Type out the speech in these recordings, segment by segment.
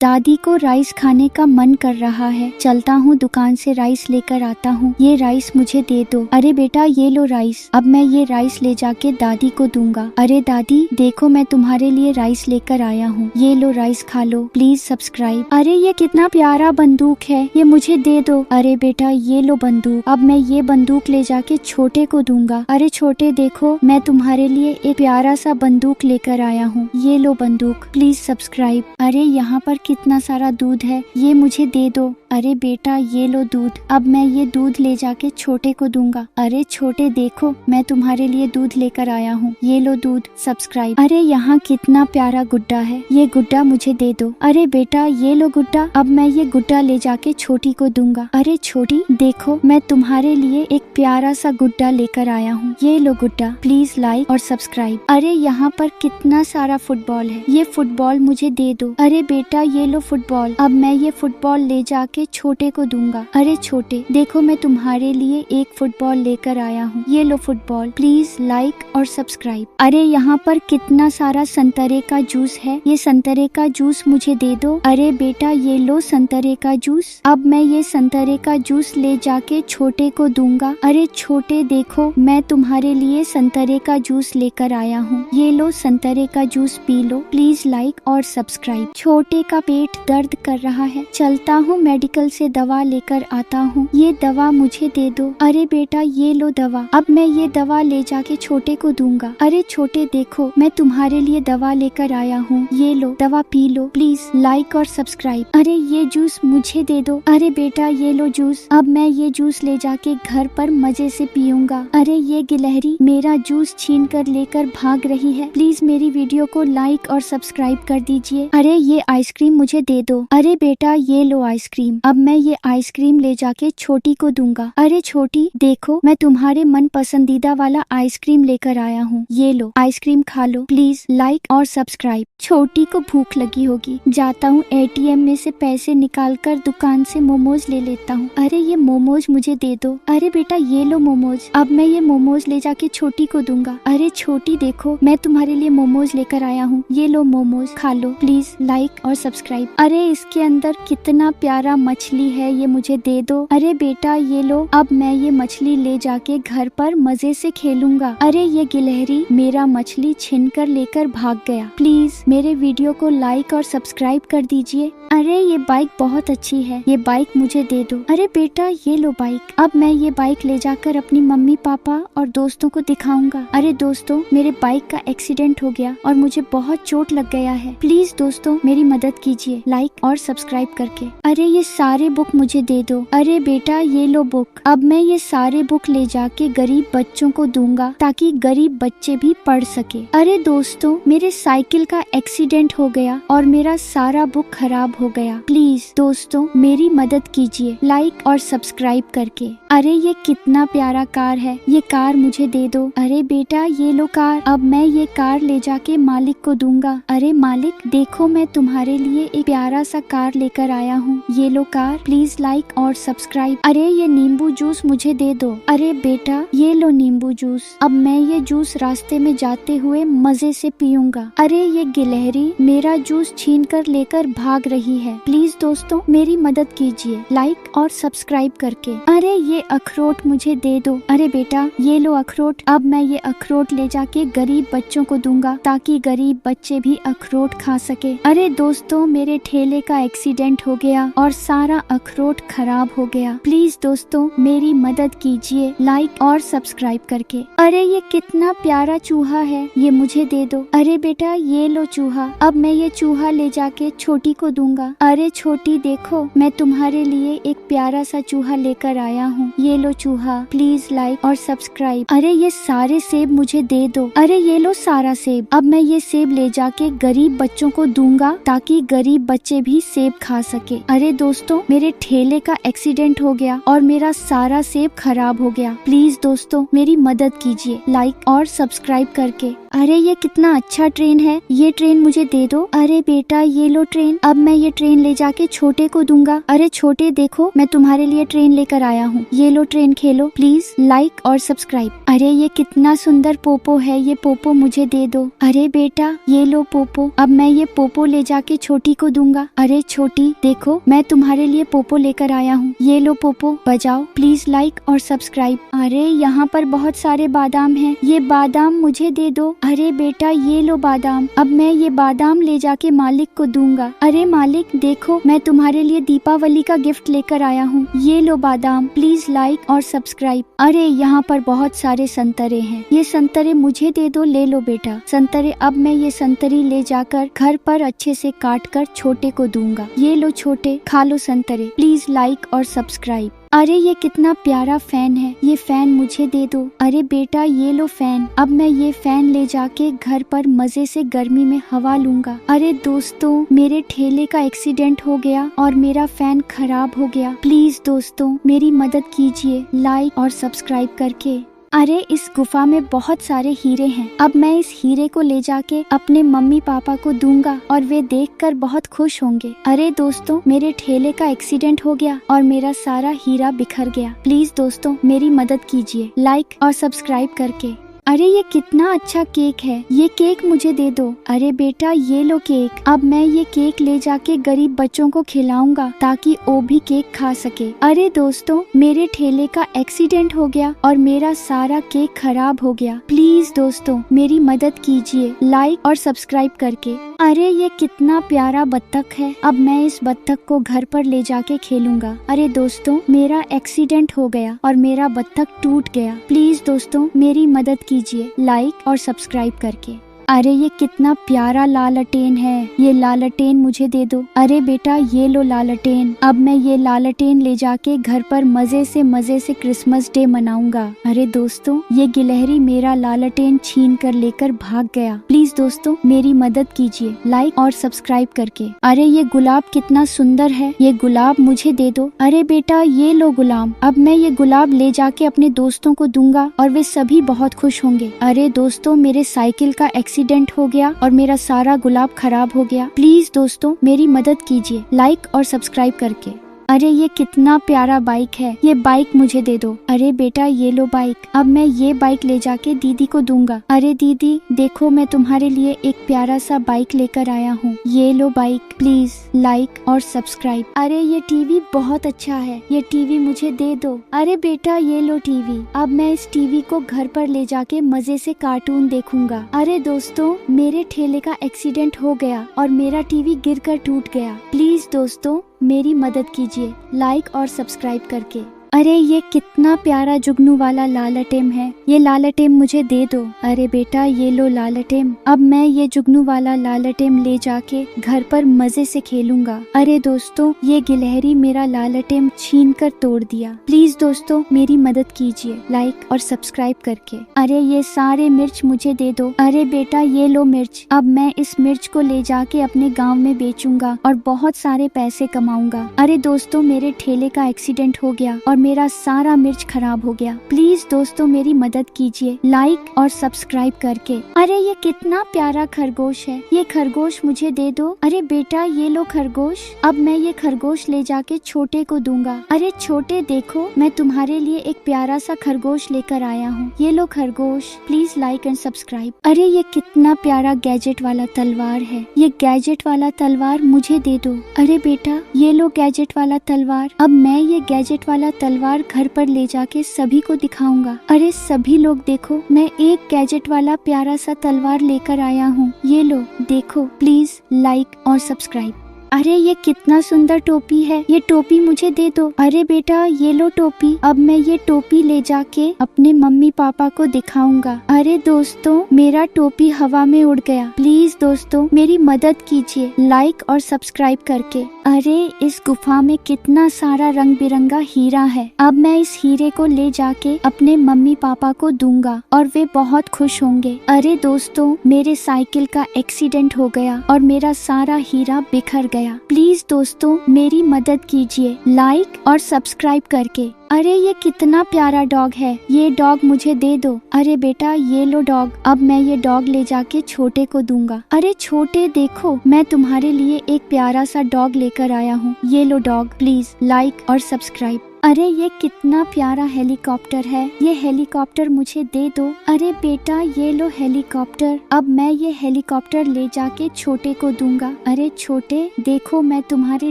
दादी को राइस खाने का मन कर रहा है। चलता हूँ दुकान से राइस लेकर आता हूँ। ये राइस मुझे दे दो। अरे बेटा ये लो राइस। अब मैं ये राइस ले जाके दादी को दूंगा। अरे दादी देखो मैं तुम्हारे लिए राइस लेकर आया हूँ। ये लो राइस खा लो। Please subscribe. अरे ये कितना प्यारा बंदूक है, ये मुझे दे दो। अरे बेटा ये लो बंदूक। अब मैं ये बंदूक ले जाके छोटे को दूंगा। अरे छोटे देखो मैं तुम्हारे लिए एक प्यारा सा बंदूक लेकर आया हूँ। ये लो बंदूक। Please subscribe. अरे यहाँ पर कितना सारा दूध है, ये मुझे दे दो। अरे बेटा ये लो दूध। अब मैं ये दूध ले जाके छोटे को दूंगा। अरे छोटे देखो मैं तुम्हारे लिए दूध लेकर आया हूँ। ये लो दूध। सब्सक्राइब। अरे यहाँ कितना प्यारा गुड्डा है, ये गुड्डा मुझे दे दो। अरे बेटा ये लो गुड्डा। अब मैं ये गुड्डा ले जाके छोटी को दूंगा। अरे छोटी देखो मैं तुम्हारे लिए एक प्यारा सा गुड्डा लेकर आया हूँ। ये लो गुड्डा। प्लीज लाइक और सब्सक्राइब। अरे यहाँ पर कितना सारा फुटबॉल है, ये फुटबॉल मुझे दे दो। अरे बेटा ये लो फुटबॉल। अब मैं ये फुटबॉल ले जाके छोटे को दूंगा। अरे छोटे देखो मैं तुम्हारे लिए एक फुटबॉल लेकर आया हूँ। ये लो फुटबॉल। प्लीज लाइक और सब्सक्राइब। अरे यहाँ पर कितना सारा संतरे का जूस है, ये संतरे का जूस मुझे दे दो। अरे बेटा ये लो संतरे का जूस। अब मैं ये संतरे का जूस ले जाके छोटे को दूंगा। अरे छोटे देखो मैं तुम्हारे लिए संतरे का जूस लेकर आया हूँ। ये लो संतरे का juice P low. Please like और सब्सक्राइब। छोटे का पेट दर्द कर रहा है, चलता हूँ मेडिकल से दवा लेकर आता हूँ। ये दवा मुझे दे दो। अरे बेटा ये लो दवा। अब मैं ये दवा ले जाके छोटे को दूंगा। अरे छोटे देखो मैं तुम्हारे लिए दवा लेकर आया हूँ। ये लो दवा पी लो। प्लीज लाइक और सब्सक्राइब। अरे ये जूस मुझे दे दो। अरे बेटा ये लो जूस। अब मैं ये जूस ले जाके घर पर मजे से पीऊंगा। अरे ये गिलहरी मेरा जूस छीन कर लेकर भाग रही है। प्लीज मेरी वीडियो को लाइक और सब्सक्राइब कर दीजिए। अरे ये आइसक्रीम मुझे दे दो। अरे बेटा ये लो आइसक्रीम। अब मैं ये आइसक्रीम ले जाके छोटी को दूंगा। अरे छोटी देखो मैं तुम्हारे मन पसंदीदा वाला आइसक्रीम लेकर आया हूँ। ये लो आइसक्रीम खा लो। प्लीज लाइक और सब्सक्राइब। छोटी को भूख लगी होगी, जाता हूँ एटीएम में से पैसे निकाल कर दुकान से मोमोज ले लेता हूँ। अरे ये मोमोज मुझे दे दो। अरे बेटा ये लो मोमोज। अब मैं ये मोमोज ले जाके छोटी को दूंगा। अरे छोटी देखो मैं तुम्हारे लिए मोमोज लेकर आया हूँ। ये लो मोमोज खा लो। प्लीज लाइक और सब्सक्राइब। अरे इसके अंदर कितना प्यारा मछली है, ये मुझे दे दो। अरे बेटा ये लो। अब मैं ये मछली ले जाके घर पर मजे से खेलूंगा। अरे ये गिलहरी मेरा मछली छीन कर लेकर भाग गया। प्लीज मेरे वीडियो को लाइक और सब्सक्राइब कर दीजिए। अरे ये बाइक बहुत अच्छी है, ये बाइक मुझे दे दो। अरे बेटा ये लो बाइक। अब मैं ये बाइक ले जाकर अपनी मम्मी पापा और दोस्तों को दिखाऊंगा। अरे दोस्तों मेरे बाइक का एक्सीडेंट हो गया और मुझे बहुत चोट लग गया है। प्लीज दोस्तों मेरी मदद कीजिए लाइक और सब्सक्राइब करके। अरे ये सारे बुक मुझे दे दो। अरे बेटा ये लो बुक। अब मैं ये सारे बुक ले जाके गरीब बच्चों को दूंगा ताकि गरीब बच्चे भी पढ़ सके। अरे दोस्तों मेरे साइकिल का एक्सीडेंट हो गया और मेरा सारा बुक खराब हो गया। प्लीज दोस्तों मेरी मदद कीजिए लाइक और सब्सक्राइब करके। अरे ये कितना प्यारा कार है, ये कार मुझे दे दो। अरे बेटा ये लो कार। अब मैं ये कार ले जाके मालिक को दूंगा। अरे मालिक देखो मैं तुम्हारे लिए एक प्यारा सा कार लेकर आया हूँ। ये लो कार। प्लीज लाइक और सब्सक्राइब। अरे ये नींबू जूस मुझे दे दो। अरे बेटा ये लो नींबू जूस। अब मैं ये जूस रास्ते में जाते हुए मजे से पीऊंगा। अरे ये गिलहरी मेरा जूस छीन कर लेकर भाग रही है। प्लीज दोस्तों मेरी मदद कीजिए लाइक और सब्सक्राइब करके। अरे ये अखरोट मुझे दे दो। अरे बेटा ये लो अखरोट। अब मैं ये अखरोट ले जाके गरीब बच्चों को दूंगा ताकि गरीब बच्चे भी अखरोट खा सके। अरे दोस्तों मेरे ठेले का एक्सीडेंट हो गया और सारा अखरोट खराब हो गया। प्लीज दोस्तों मेरी मदद कीजिए लाइक और सब्सक्राइब करके। अरे ये कितना प्यारा चूहा है, ये मुझे दे दो। अरे बेटा ये लो चूहा। अब मैं ये चूहा ले जाके छोटी को दूंगा। अरे छोटी देखो मैं तुम्हारे लिए एक प्यारा सा चूहा लेकर आया हूँ। ये लो चूहा। प्लीज लाइक और सब्सक्राइब। अरे ये सारे सेब मुझे दे दो। अरे ये लो सारा सेब। अब मैं ये सेब ले जाके गरीब बच्चों को दूंगा ताकि गरीब बच्चे भी सेब खा सके। अरे दोस्तों मेरे ठेले का एक्सीडेंट हो गया और मेरा सारा सेब खराब हो गया। प्लीज दोस्तों मेरी मदद कीजिए लाइक और सब्सक्राइब करके। अरे ये कितना अच्छा ट्रेन है, ये ट्रेन मुझे दे दो। अरे बेटा ये लो ट्रेन, अब मैं ये ट्रेन ले जाके छोटे को दूंगा। अरे छोटे देखो, मैं तुम्हारे लिए ट्रेन लेकर आया हूँ, ये लो ट्रेन खेलो, प्लीज लाइक और सब्सक्राइब। अरे ये कितना सुंदर पोपो है, ये पोपो मुझे दे दो। अरे बेटा ये लो पोपो, अब मैं ये पोपो ले जाके छोटी को दूंगा। अरे छोटी देखो, मैं तुम्हारे लिए पोपो लेकर आया हूँ, ये लो पोपो, बजाओ, प्लीज लाइक और सब्सक्राइब। अरे यहाँ पर बहुत सारे बादाम हैं, ये बादाम मुझे दे दो। अरे बेटा ये लो बादाम, अब मैं ये बादाम ले जाके मालिक को दूंगा। अरे मालिक देखो, मैं तुम्हारे लिए दीपावली का गिफ्ट लेकर आया हूँ, ये लो बादाम, प्लीज लाइक और सब्सक्राइब। अरे यहाँ पर बहुत सारे संतरे हैं, ये संतरे मुझे दे दो, ले लो बेटा संतरे। अब मैं ये संतरी ले जाकर घर पर अच्छे से काट कर छोटे को दूंगा, ये लो छोटे, खा लो संतरे, प्लीज लाइक और सब्सक्राइब। अरे ये कितना प्यारा फैन है, ये फैन मुझे दे दो। अरे बेटा ये लो फैन, अब मैं ये फैन ले जाके घर पर मजे से गर्मी में हवा लूंगा। अरे दोस्तों, मेरे ठेले का एक्सीडेंट हो गया और मेरा फैन खराब हो गया, प्लीज दोस्तों मेरी मदद कीजिए लाइक और सब्सक्राइब करके। अरे इस गुफा में बहुत सारे हीरे हैं, अब मैं इस हीरे को ले जाके अपने मम्मी पापा को दूंगा और वे देखकर बहुत खुश होंगे। अरे दोस्तों, मेरे ठेले का एक्सीडेंट हो गया और मेरा सारा हीरा बिखर गया, प्लीज दोस्तों मेरी मदद कीजिए लाइक और सब्सक्राइब करके। अरे ये कितना अच्छा केक है, ये केक मुझे दे दो। अरे बेटा ये लो केक, अब मैं ये केक ले जाके गरीब बच्चों को खिलाऊंगा ताकि वो भी केक खा सके। अरे दोस्तों, मेरे ठेले का एक्सीडेंट हो गया और मेरा सारा केक खराब हो गया, प्लीज दोस्तों मेरी मदद कीजिए लाइक और सब्सक्राइब करके। अरे ये कितना प्यारा बत्तख है, अब मैं इस बत्तख को घर पर ले जाके खेलूंगा। अरे दोस्तों, मेरा एक्सीडेंट हो गया और मेरा बत्तख टूट गया, प्लीज दोस्तों मेरी मदद कीजिए लाइक और सब्सक्राइब करके। अरे ये कितना प्यारा लालटेन है, ये लालटेन मुझे दे दो। अरे बेटा ये लो लालटेन, अब मैं ये लालटेन ले जाके घर पर मजे से क्रिसमस डे मनाऊंगा। अरे दोस्तों, ये गिलहरी मेरा लालटेन छीन कर लेकर भाग गया, प्लीज दोस्तों मेरी मदद कीजिए लाइक और सब्सक्राइब करके। अरे ये गुलाब कितना सुंदर है, ये गुलाब मुझे दे दो। अरे बेटा ये लो गुलाब, अब मैं ये गुलाब ले जाके अपने दोस्तों को दूंगा और वे सभी बहुत खुश होंगे। अरे दोस्तों, मेरे साइकिल का एक्सीडेंट हो गया और मेरा सारा गुलाब खराब हो गया, प्लीज दोस्तों मेरी मदद कीजिए लाइक और सब्सक्राइब करके। अरे ये कितना प्यारा बाइक है, ये बाइक मुझे दे दो। अरे बेटा ये लो बाइक, अब मैं ये बाइक ले जाके दीदी को दूंगा। अरे दीदी देखो, मैं तुम्हारे लिए एक प्यारा सा बाइक लेकर आया हूँ, ये लो बाइक, प्लीज लाइक और सब्सक्राइब। अरे ये टीवी बहुत अच्छा है, ये टीवी मुझे दे दो। अरे बेटा ये लो टीवी, अब मैं इस टीवी को घर पर ले जाके मजे से कार्टून देखूंगा। अरे दोस्तों, मेरे ठेले का एक्सीडेंट हो गया और मेरा टीवी गिरकर टूट गया, प्लीज दोस्तों मेरी मदद कीजिए लाइक और सब्सक्राइब करके। अरे ये कितना प्यारा जुगनू वाला लालटेन है, ये लालटेन मुझे दे दो। अरे बेटा ये लो लालटेन, अब मैं ये जुगनू वाला लालटेन ले जाके घर पर मजे से खेलूंगा। अरे दोस्तों, ये गिलहरी मेरा लालटेन छीन कर तोड़ दिया, प्लीज दोस्तों मेरी मदद कीजिए लाइक और सब्सक्राइब करके। अरे ये सारे मिर्च मुझे दे दो। अरे बेटा ये लो मिर्च, अब मैं इस मिर्च को ले जाके अपने गाँव में बेचूंगा और बहुत सारे पैसे कमाऊंगा। अरे दोस्तों, मेरे ठेले का एक्सीडेंट हो गया और मेरा सारा मिर्च खराब हो गया, प्लीज दोस्तों मेरी मदद कीजिए लाइक और सब्सक्राइब करके। अरे ये कितना प्यारा खरगोश है, ये खरगोश मुझे दे दो। अरे बेटा ये लो खरगोश, अब मैं ये खरगोश ले जाके छोटे को दूंगा। अरे छोटे देखो, मैं तुम्हारे लिए एक प्यारा सा खरगोश लेकर आया हूँ, ये लो खरगोश, प्लीज लाइक एंड सब्सक्राइब। अरे ये कितना प्यारा गैजेट वाला तलवार है, ये गैजेट वाला तलवार मुझे दे दो। अरे बेटा ये लो गैजेट वाला तलवार, अब मैं ये गैजेट वाला तलवार घर पर ले जाके सभी को दिखाऊंगा। अरे सभी लोग देखो, मैं एक गैजेट वाला प्यारा सा तलवार लेकर आया हूँ, ये लो देखो, प्लीज लाइक और सब्सक्राइब। अरे ये कितना सुंदर टोपी है, ये टोपी मुझे दे दो। अरे बेटा ये लो टोपी, अब मैं ये टोपी ले जाके अपने मम्मी पापा को दिखाऊंगा। अरे दोस्तों, मेरा टोपी हवा में उड़ गया, प्लीज दोस्तों मेरी मदद कीजिए लाइक और सब्सक्राइब करके। अरे इस गुफा में कितना सारा रंग बिरंगा हीरा है, अब मैं इस हीरे को ले जाके अपने मम्मी पापा को दूंगा और वे बहुत खुश होंगे। अरे दोस्तों, मेरे साइकिल का एक्सीडेंट हो गया और मेरा सारा हीरा बिखर गया, प्लीज दोस्तों मेरी मदद कीजिए लाइक और सब्सक्राइब करके। अरे ये कितना प्यारा डॉग है, ये डॉग मुझे दे दो। अरे बेटा ये लो डॉग, अब मैं ये डॉग ले जाके छोटे को दूंगा। अरे छोटे देखो, मैं तुम्हारे लिए एक प्यारा सा डॉग लेकर आया हूँ, ये लो डॉग, प्लीज लाइक और सब्सक्राइब। अरे ये कितना प्यारा हेलीकॉप्टर है, ये हेलीकॉप्टर मुझे दे दो। अरे बेटा ये लो हेलीकॉप्टर, अब मैं ये हेलीकॉप्टर ले जाके छोटे को दूंगा। अरे छोटे देखो, मैं तुम्हारे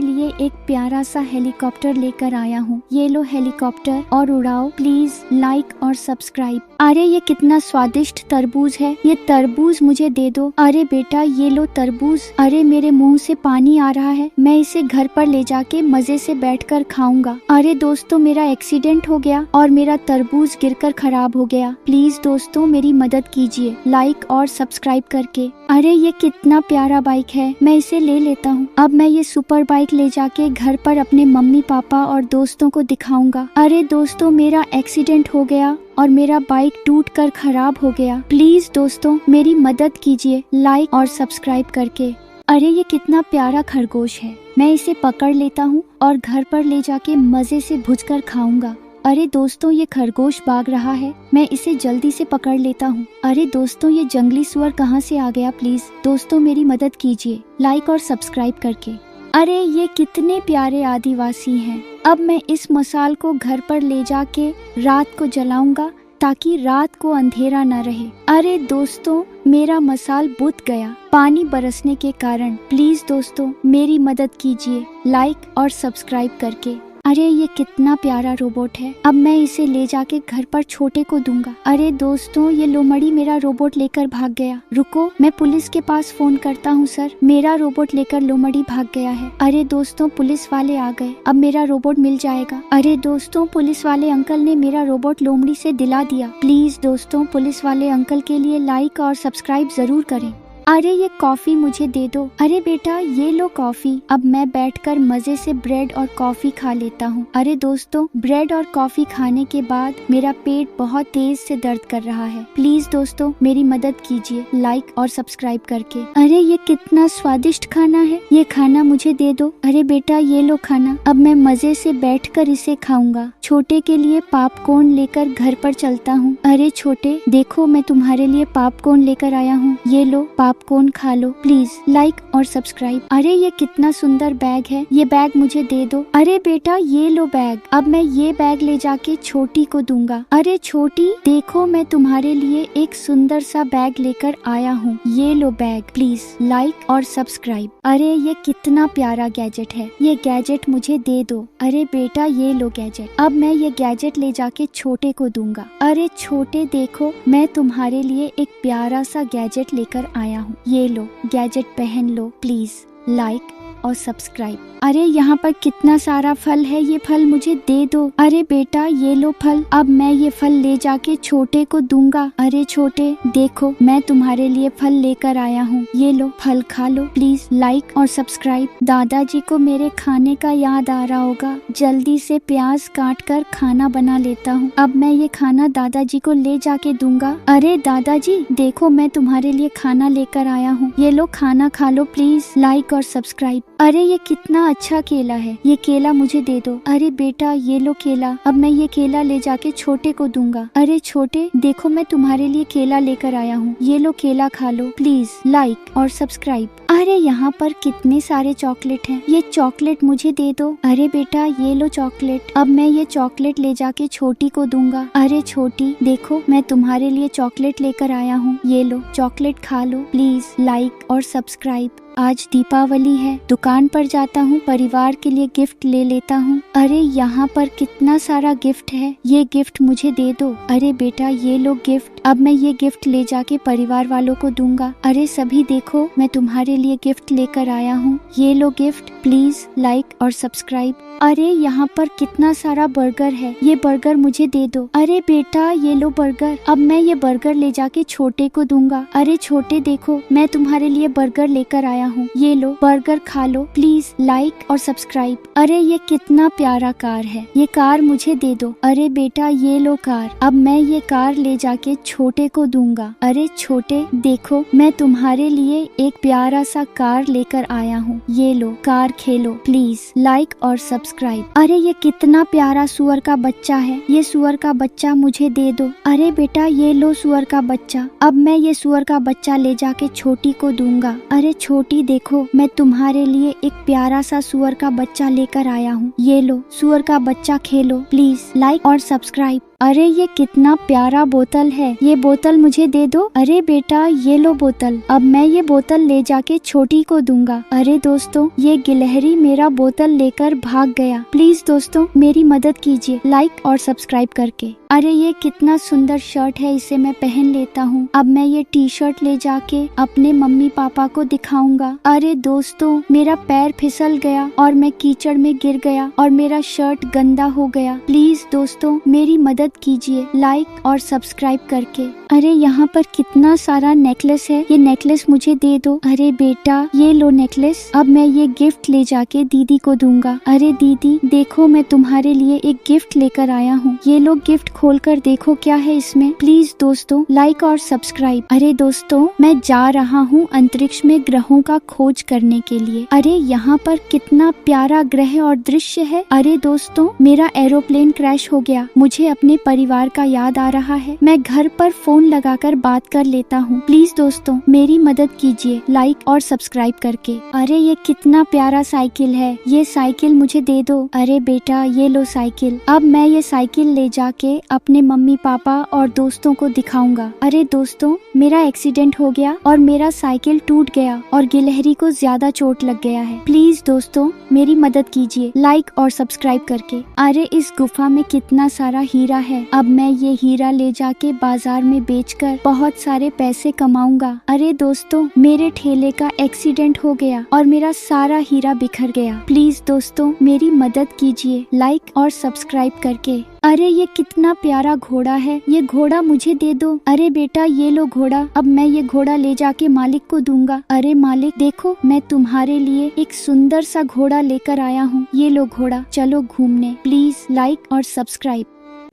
लिए एक प्यारा सा हेलीकॉप्टर लेकर आया हूँ, ये लो हेलीकॉप्टर और उड़ाओ, प्लीज लाइक और सब्सक्राइब। अरे ये कितना स्वादिष्ट तरबूज है, ये तरबूज मुझे दे दो। अरे बेटा ये लो तरबूज। अरे मेरे मुंह से पानी आ रहा है, मैं इसे घर पर ले जाके मजे से बैठकर खाऊंगा। अरे दोस्तों मेरा एक्सीडेंट हो गया और मेरा तरबूज गिरकर खराब हो गया, प्लीज दोस्तों मेरी मदद कीजिए लाइक और सब्सक्राइब करके। अरे ये कितना प्यारा बाइक है, मैं इसे ले लेता हूँ। अब मैं ये सुपर बाइक ले जाके घर पर अपने मम्मी पापा और दोस्तों को दिखाऊंगा। अरे दोस्तों मेरा एक्सीडेंट हो गया और मेरा बाइक टूटकर खराब हो गया, प्लीज दोस्तों मेरी मदद कीजिए लाइक और सब्सक्राइब करके। अरे ये कितना प्यारा खरगोश है, मैं इसे पकड़ लेता हूँ और घर पर ले जाके मजे से भुजकर खाऊंगा। अरे दोस्तों ये खरगोश भाग रहा है, मैं इसे जल्दी से पकड़ लेता हूँ। अरे दोस्तों ये जंगली सुअर कहाँ से आ गया, प्लीज दोस्तों मेरी मदद कीजिए लाइक और सब्सक्राइब करके। अरे ये कितने प्यारे आदिवासी हैं, अब मैं इस मसाल को घर पर ले जाके रात को जलाऊंगा ताकि रात को अंधेरा न रहे। अरे दोस्तों मेरा मसाल बुझ गया पानी बरसने के कारण, प्लीज दोस्तों मेरी मदद कीजिए लाइक और सब्सक्राइब करके। अरे ये कितना प्यारा रोबोट है, अब मैं इसे ले जाके घर पर छोटे को दूंगा। अरे दोस्तों ये लोमड़ी मेरा रोबोट लेकर भाग गया, रुको मैं पुलिस के पास फोन करता हूँ। सर मेरा रोबोट लेकर लोमड़ी भाग गया है। अरे दोस्तों पुलिस वाले आ गए, अब मेरा रोबोट मिल जाएगा। अरे दोस्तों पुलिस वाले अंकल ने मेरा रोबोट लोमड़ी से दिला दिया, प्लीज दोस्तों पुलिस वाले अंकल के लिए लाइक और सब्सक्राइब जरूर करें। अरे ये कॉफी मुझे दे दो। अरे बेटा ये लो कॉफी, अब मैं बैठकर मजे से ब्रेड और कॉफी खा लेता हूँ। अरे दोस्तों ब्रेड और कॉफी खाने के बाद मेरा पेट बहुत तेज से दर्द कर रहा है, प्लीज दोस्तों मेरी मदद कीजिए लाइक और सब्सक्राइब करके। अरे ये कितना स्वादिष्ट खाना है, ये खाना मुझे दे दो। अरे बेटा ये लो खाना, अब मैं मजे से बैठकर इसे खाऊंगा। छोटे के लिए पॉपकॉर्न लेकर घर पर चलता हूँ। अरे छोटे देखो मैं तुम्हारे लिए पॉपकॉर्न लेकर आया हूँ, ये लो पॉपकॉर्न खा लो, प्लीज लाइक और सब्सक्राइब। अरे ये कितना सुंदर बैग है, ये बैग मुझे दे दो। अरे बेटा ये लो बैग, अब मैं ये बैग ले जाके छोटी को दूंगा। अरे छोटी देखो मैं तुम्हारे लिए एक सुंदर सा बैग लेकर आया हूँ, ये लो बैग, प्लीज लाइक और सब्सक्राइब। अरे ये कितना प्यारा गैजेट है, ये गैजेट मुझे दे दो। अरे बेटा ये लो गैजेट, अब मैं ये गैजेट ले जाके छोटे को दूंगा। अरे छोटे देखो मैं तुम्हारे लिए एक प्यारा सा गैजेट लेकर आया हूँ, ये लो गैजेट पहन लो, प्लीज लाइक और सब्सक्राइब। अरे यहाँ पर कितना सारा फल है, ये फल मुझे दे दो। अरे बेटा ये लो फल, अब मैं ये फल ले जाके छोटे को दूंगा। अरे छोटे देखो मैं तुम्हारे लिए फल लेकर आया हूँ, ये लो फल खा लो, प्लीज लाइक और सब्सक्राइब। दादाजी को मेरे खाने का याद आ रहा होगा, जल्दी से प्याज काट कर खाना बना लेता हूँ। अब मैं ये खाना दादाजी को ले जाके दूंगा। अरे दादाजी देखो मैं तुम्हारे लिए खाना लेकर आया हूँ, ये लो खाना खा लो, प्लीज लाइक और सब्सक्राइब। अरे ये कितना अच्छा केला है, ये केला मुझे दे दो। अरे बेटा ये लो केला, अब मैं ये केला ले जाके छोटे को दूंगा। अरे छोटे देखो मैं तुम्हारे लिए केला लेकर आया हूँ, ये लो केला खा लो, प्लीज लाइक और सब्सक्राइब। अरे यहाँ पर कितने सारे चॉकलेट हैं, ये चॉकलेट मुझे दे दो। अरे बेटा ये लो चॉकलेट, अब मैं ये चॉकलेट ले जाके छोटी को दूंगा। अरे छोटी देखो मैं तुम्हारे लिए चॉकलेट लेकर आया हूँ, ये लो चॉकलेट खा लो, प्लीज लाइक और सब्सक्राइब। आज दीपावली है, दुकान पर जाता हूँ, परिवार के लिए गिफ्ट ले लेता हूँ। अरे यहाँ पर कितना सारा गिफ्ट है, ये गिफ्ट मुझे दे दो। अरे बेटा ये लो गिफ्ट, अब मैं ये गिफ्ट ले जाके परिवार वालों को दूंगा। अरे सभी देखो मैं तुम्हारे लिए गिफ्ट लेकर आया हूँ, ये लो गिफ्ट, प्लीज लाइक और सब्सक्राइब। अरे यहाँ पर कितना सारा बर्गर है, ये बर्गर मुझे दे दो। अरे बेटा ये लो बर्गर, अब मैं ये बर्गर ले जाके छोटे को दूंगा। अरे छोटे देखो मैं तुम्हारे लिए बर्गर लेकर आया हूँ, ये लो बर्गर खा लो, प्लीज लाइक और सब्सक्राइब। अरे ये कितना प्यारा कार है, ये कार मुझे दे दो। अरे बेटा ये लो कार, अब मैं ये कार ले जाके छोटे को दूंगा। अरे छोटे देखो, मैं तुम्हारे लिए एक प्यारा सा कार लेकर आया हूँ, ये लो कार खेलो, प्लीज लाइक और सब्सक्राइब। अरे ये कितना प्यारा सुअर का बच्चा है, ये सुअर का बच्चा मुझे दे दो। अरे बेटा ये लो सुअर का बच्चा, अब मैं ये सुअर का बच्चा ले जाके छोटी को दूंगा। अरे छोटी देखो, मैं तुम्हारे लिए एक प्यारा सा सुअर का बच्चा लेकर आया हूँ, ये लो सुअर का बच्चा खेलो, प्लीज लाइक और सब्सक्राइब। अरे ये कितना प्यारा बोतल है, ये बोतल मुझे दे दो। अरे बेटा ये लो बोतल, अब मैं ये बोतल ले जाके छोटी को दूंगा। अरे दोस्तों ये गिलहरी मेरा बोतल लेकर भाग गया, प्लीज दोस्तों मेरी मदद कीजिए लाइक और सब्सक्राइब करके। अरे ये कितना सुंदर शर्ट है, इसे मैं पहन लेता हूँ। अब मैं ये टी शर्ट ले जाके अपने मम्मी पापा को दिखाऊंगा। अरे दोस्तों मेरा पैर फिसल गया और मैं कीचड़ में गिर गया और मेरा शर्ट गंदा हो गया, प्लीज दोस्तों मेरी मदद कीजिए लाइक और सब्सक्राइब करके। अरे यहाँ पर कितना सारा नेकलेस है, ये नेकलेस मुझे दे दो। अरे बेटा ये लो नेकलेस, अब मैं ये गिफ्ट ले जाके दीदी को दूंगा। अरे दीदी देखो, मैं तुम्हारे लिए एक गिफ्ट लेकर आया हूँ, ये लो गिफ्ट खोलकर देखो क्या है इसमें, प्लीज दोस्तों लाइक और सब्सक्राइब। अरे दोस्तों मैं जा रहा हूँ अंतरिक्ष में ग्रहों का खोज करने के लिए। अरे यहाँ पर कितना प्यारा ग्रह और दृश्य है। अरे दोस्तों मेरा एरोप्लेन क्रैश हो गया, मुझे अपने परिवार का याद आ रहा है, मैं घर पर फोन लगाकर बात कर लेता हूँ, प्लीज दोस्तों मेरी मदद कीजिए लाइक और सब्सक्राइब करके। अरे ये कितना प्यारा साइकिल है, ये साइकिल मुझे दे दो। अरे बेटा ये लो साइकिल, अब मैं ये साइकिल ले जाके अपने मम्मी पापा और दोस्तों को दिखाऊंगा। अरे दोस्तों मेरा एक्सीडेंट हो गया और मेरा साइकिल टूट गया और गिलहरी को ज्यादा चोट लग गया है, प्लीज दोस्तों मेरी मदद कीजिए लाइक और सब्सक्राइब करके। अरे इस गुफा में कितना सारा हीरा है, अब मैं ये हीरा ले जाके बाजार में बेचकर बहुत सारे पैसे कमाऊंगा। अरे दोस्तों मेरे ठेले का एक्सीडेंट हो गया और मेरा सारा हीरा बिखर गया, प्लीज दोस्तों मेरी मदद कीजिए लाइक और सब्सक्राइब करके। अरे ये कितना प्यारा घोड़ा है, ये घोड़ा मुझे दे दो। अरे बेटा ये लो घोड़ा, अब मैं ये घोड़ा ले जाके मालिक को दूंगा। अरे मालिक देखो, मैं तुम्हारे लिए एक सुंदर सा घोड़ा लेकर आया हूँ, ये लो घोड़ा, चलो घूमने, प्लीज लाइक और सब्सक्राइब।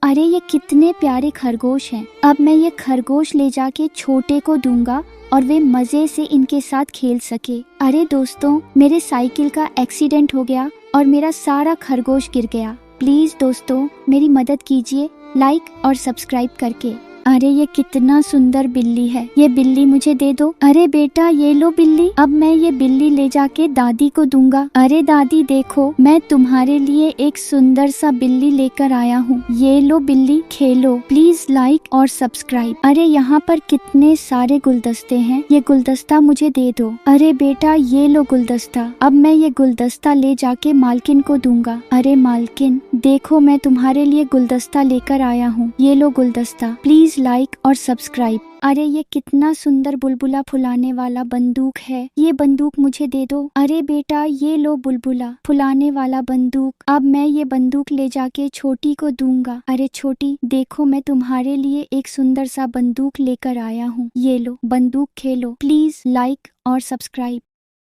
अरे ये कितने प्यारे खरगोश हैं, अब मैं ये खरगोश ले जाके छोटे को दूंगा और वे मजे से इनके साथ खेल सके। अरे दोस्तों मेरे साइकिल का एक्सीडेंट हो गया और मेरा सारा खरगोश गिर गया, प्लीज दोस्तों मेरी मदद कीजिए लाइक और सब्सक्राइब करके। अरे ये कितना सुंदर बिल्ली है, ये बिल्ली मुझे दे दो। अरे बेटा ये लो बिल्ली, अब मैं ये बिल्ली ले जाके दादी को दूंगा। अरे दादी देखो, मैं तुम्हारे लिए एक सुंदर सा बिल्ली लेकर आया हूँ, ये लो बिल्ली खेलो, प्लीज लाइक और सब्सक्राइब। अरे यहाँ पर कितने सारे गुलदस्ते हैं, ये गुलदस्ता मुझे दे दो। अरे बेटा ये लो गुलदस्ता, अब मैं ये गुलदस्ता ले जाके मालकिन को दूंगा। अरे मालकिन देखो, मैं तुम्हारे लिए गुलदस्ता लेकर आया हूँ, ये लो गुलदस्ता, प्लीज लाइक और सब्सक्राइब। अरे ये कितना सुंदर बुलबुला फुलाने वाला बंदूक है, ये बंदूक मुझे दे दो। अरे बेटा ये लो बुलबुला फुलाने वाला बंदूक, अब मैं ये बंदूक ले जाके छोटी को दूंगा। अरे छोटी देखो, मैं तुम्हारे लिए एक सुंदर सा बंदूक लेकर आया हूँ, ये लो बंदूक खेलो, प्लीज लाइक और सब्सक्राइब।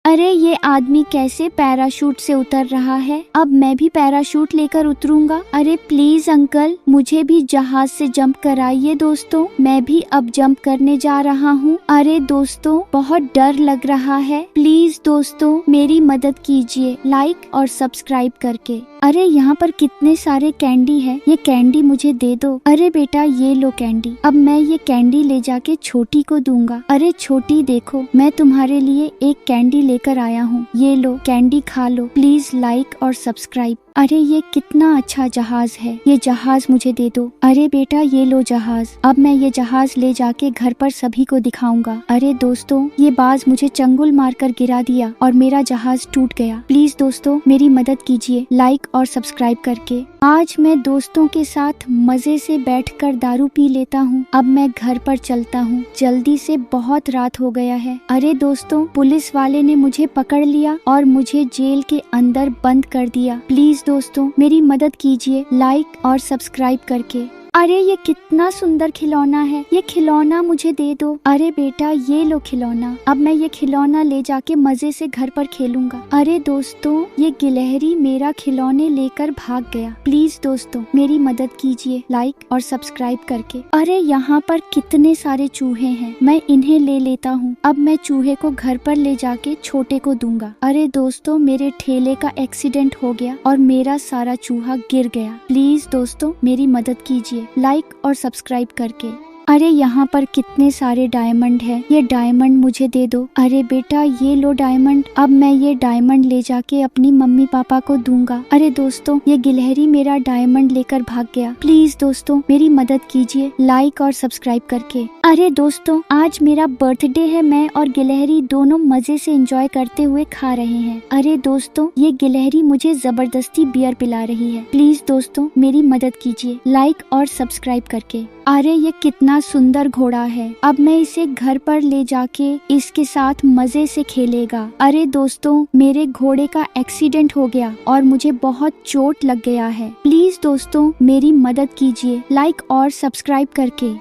अरे ये आदमी कैसे पैराशूट से उतर रहा है, अब मैं भी पैराशूट लेकर उतरूंगा। अरे प्लीज अंकल मुझे भी जहाज से जंप कराइए दोस्तों, मैं भी अब जंप करने जा रहा हूँ। अरे दोस्तों बहुत डर लग रहा है, प्लीज दोस्तों मेरी मदद कीजिए लाइक और सब्सक्राइब करके। अरे यहाँ पर कितने सारे कैंडी है, ये कैंडी मुझे दे दो। अरे बेटा ये लो कैंडी, अब मैं ये कैंडी ले जाके छोटी को दूंगा। अरे छोटी देखो, मैं तुम्हारे लिए एक कैंडी लेकर आया हूँ, ये लो कैंडी खा लो, प्लीज लाइक और सब्सक्राइब। अरे ये कितना अच्छा जहाज है, ये जहाज मुझे दे दो। अरे बेटा ये लो जहाज, अब मैं ये जहाज ले जाके घर पर सभी को दिखाऊंगा। अरे दोस्तों ये बाज मुझे चंगुल मारकर गिरा दिया और मेरा जहाज टूट गया, प्लीज दोस्तों मेरी मदद कीजिए लाइक और सब्सक्राइब करके। आज मैं दोस्तों के साथ मजे से बैठकर दारू पी लेता हूँ, अब मैं घर पर चलता हूँ, जल्दी से बहुत रात हो गया है। अरे दोस्तों पुलिस वाले ने मुझे पकड़ लिया और मुझे जेल के अंदर बंद कर दिया, प्लीज दोस्तों मेरी मदद कीजिए लाइक और सब्सक्राइब करके। अरे ये कितना सुंदर खिलौना है, ये खिलौना मुझे दे दो। अरे बेटा ये लो खिलौना, अब मैं ये खिलौना ले जाके मजे से घर पर खेलूंगा। अरे दोस्तों ये गिलहरी मेरा खिलौने लेकर भाग गया। प्लीज दोस्तों मेरी मदद कीजिए लाइक और सब्सक्राइब करके। अरे यहाँ पर कितने सारे चूहे हैं, मैं इन्हें ले लेता हूँ। अब मैं चूहे को घर पर ले जाके छोटे को दूंगा। अरे दोस्तों मेरे ठेले का एक्सीडेंट हो गया और मेरा सारा चूहा गिर गया। प्लीज दोस्तों मेरी मदद कीजिए लाइक और सब्सक्राइब करके। अरे यहाँ पर कितने सारे डायमंड है, ये डायमंड मुझे दे दो। अरे बेटा ये लो डायमंड, अब मैं ये डायमंड ले जाके अपनी मम्मी पापा को दूंगा। अरे दोस्तों ये गिलहरी मेरा डायमंड लेकर भाग गया। प्लीज दोस्तों मेरी मदद कीजिए लाइक और सब्सक्राइब करके। अरे दोस्तों आज मेरा बर्थडे है, मैं और गिलहरी दोनों मजे से एंजॉय करते हुए खा रहे हैं। अरे दोस्तों ये गिलहरी मुझे जबरदस्ती बियर पिला रही है। प्लीज दोस्तों मेरी मदद कीजिए लाइक और सब्सक्राइब करके। अरे ये कितना सुंदर घोड़ा है, अब मैं इसे घर पर ले जाके इसके साथ मजे से खेलेगा। अरे दोस्तों मेरे घोड़े का एक्सीडेंट हो गया और मुझे बहुत चोट लग गया है। प्लीज दोस्तों मेरी मदद कीजिए लाइक और सब्सक्राइब करके।